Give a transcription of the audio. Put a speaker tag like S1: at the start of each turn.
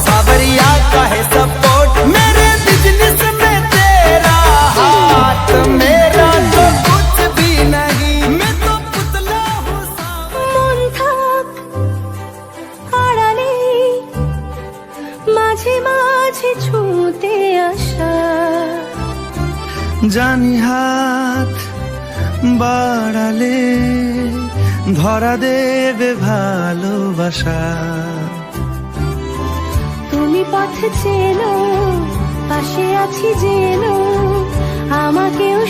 S1: सावरिया का है सपोर्ट, मेरे बिजनेस में तेरा हाथ, मेरा तो कुछ भी नहीं, मैं तो पुतला हूँ।
S2: মন থাক আড়ালে, মাঝে মাঝে ছুঁতে আসা।
S1: জানি হাত বাড়ালে ধরা দেবে ভালোবাসা।
S2: তুমি পথ চেনো, পাশে আছি জেনো, আমাকেও